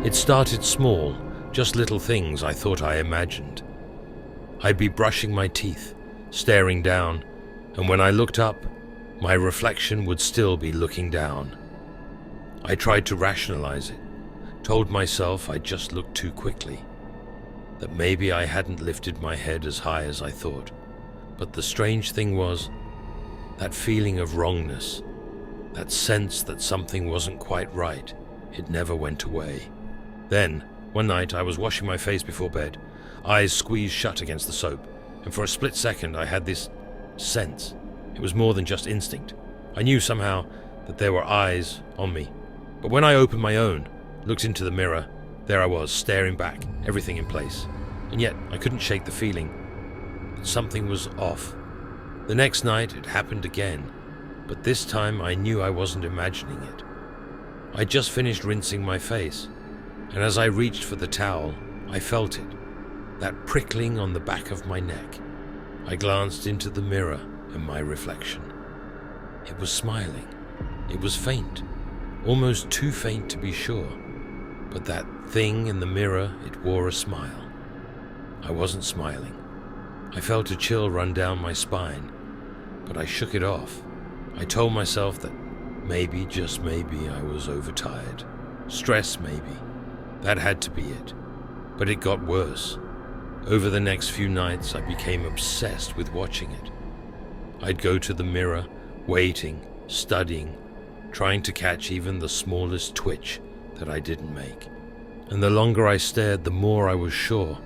It started small, just little things I thought I imagined. I'd be brushing my teeth, staring down, and when I looked up, my reflection would still be looking down. I tried to rationalize it, told myself I just looked too quickly, that maybe I hadn't lifted my head as high as I thought. But the strange thing was, that feeling of wrongness, that sense that something wasn't quite right, it never went away. Then, one night I was washing my face before bed, eyes squeezed shut against the soap, and for a split second I had this sense. It was more than just instinct. I knew somehow that there were eyes on me. But when I opened my own, looked into the mirror, there I was, staring back, everything in place. And yet I couldn't shake the feeling that something was off. The next night it happened again, but this time I knew I wasn't imagining it. I'd just finished rinsing my face, and as I reached for the towel, I felt it, that prickling on the back of my neck. I glanced into the mirror and my reflection. It was smiling. It was faint, almost too faint to be sure, but that thing in the mirror, it wore a smile. I wasn't smiling. I felt a chill run down my spine, but I shook it off. I told myself that maybe, just maybe, I was overtired. Stress, maybe. That had to be it. But it got worse. Over the next few nights, I became obsessed with watching it. I'd go to the mirror, waiting, studying, trying to catch even the smallest twitch that I didn't make. And the longer I stared, the more I was sure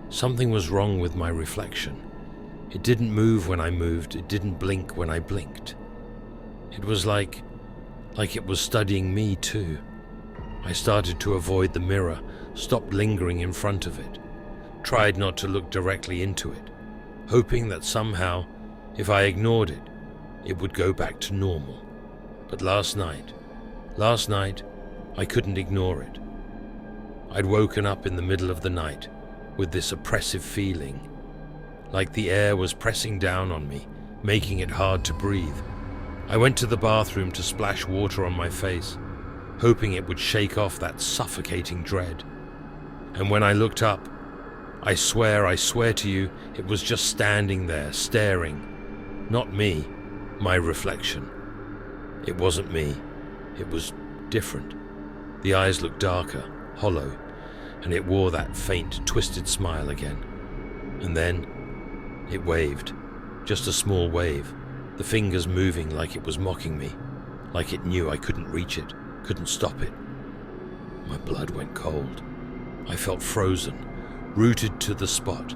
something was wrong with my reflection. It didn't move when I moved, it didn't blink when I blinked. It was like it was studying me too. I started to avoid the mirror, stopped lingering in front of it, tried not to look directly into it, hoping that somehow, if I ignored it, it would go back to normal. But last night, I couldn't ignore it. I'd woken up in the middle of the night with this oppressive feeling, like the air was pressing down on me, making it hard to breathe. I went to the bathroom to splash water on my face, hoping it would shake off that suffocating dread. And when I looked up, I swear to you, it was just standing there, staring. Not me, my reflection. It wasn't me. It was different. The eyes looked darker, hollow, and it wore that faint, twisted smile again. And then it waved, just a small wave, the fingers moving like it was mocking me, like it knew I couldn't reach it, couldn't stop it. My blood went cold. I felt frozen, rooted to the spot,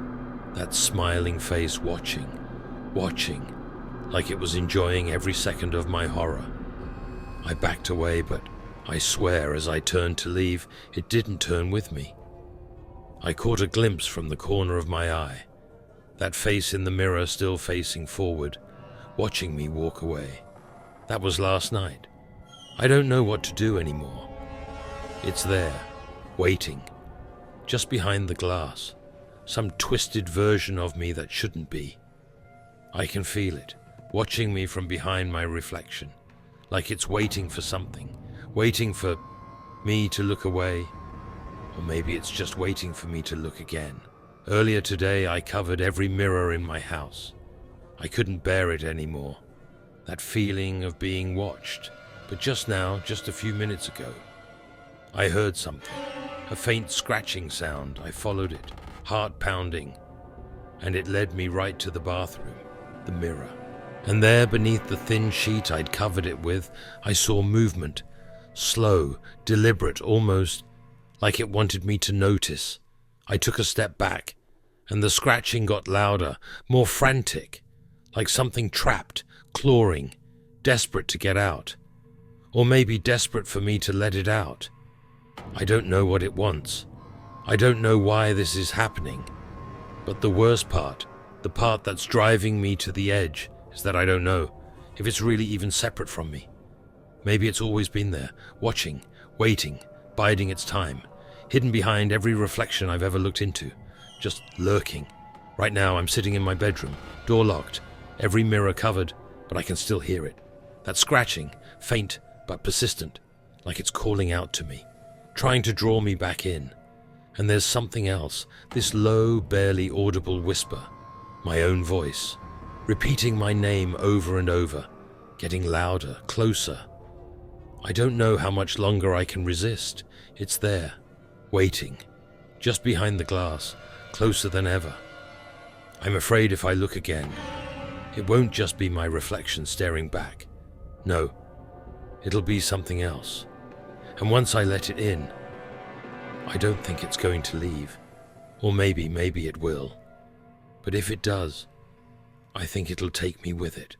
that smiling face watching, like it was enjoying every second of my horror. I backed away, but I swear as I turned to leave, it didn't turn with me. I caught a glimpse from the corner of my eye, that face in the mirror still facing forward, watching me walk away. That was last night. I don't know what to do anymore. It's there, waiting, just behind the glass, some twisted version of me that shouldn't be. I can feel it, watching me from behind my reflection, like it's waiting for something, waiting for me to look away, or maybe it's just waiting for me to look again. Earlier today, I covered every mirror in my house. I couldn't bear it anymore, that feeling of being watched. But just now, just a few minutes ago, I heard something, a faint scratching sound. I followed it, heart pounding, and it led me right to the bathroom, the mirror. And there, beneath the thin sheet I'd covered it with, I saw movement, slow, deliberate, almost like it wanted me to notice. I took a step back, and the scratching got louder, more frantic, like something trapped, clawing, desperate to get out. Or maybe desperate for me to let it out. I don't know what it wants. I don't know why this is happening. But the worst part, the part that's driving me to the edge, is that I don't know if it's really even separate from me. Maybe it's always been there, watching, waiting, biding its time, hidden behind every reflection I've ever looked into, just lurking. Right now I'm sitting in my bedroom, door locked, every mirror covered, but I can still hear it. That scratching, faint but persistent, like it's calling out to me. trying to draw me back in. And there's something else, this low, barely audible whisper, my own voice, repeating my name over and over, getting louder, closer. I don't know how much longer I can resist. It's there, waiting, just behind the glass, closer than ever. I'm afraid if I look again, it won't just be my reflection staring back. No, it'll be something else. And once I let it in, I don't think it's going to leave. Or maybe it will. But if it does, I think it'll take me with it.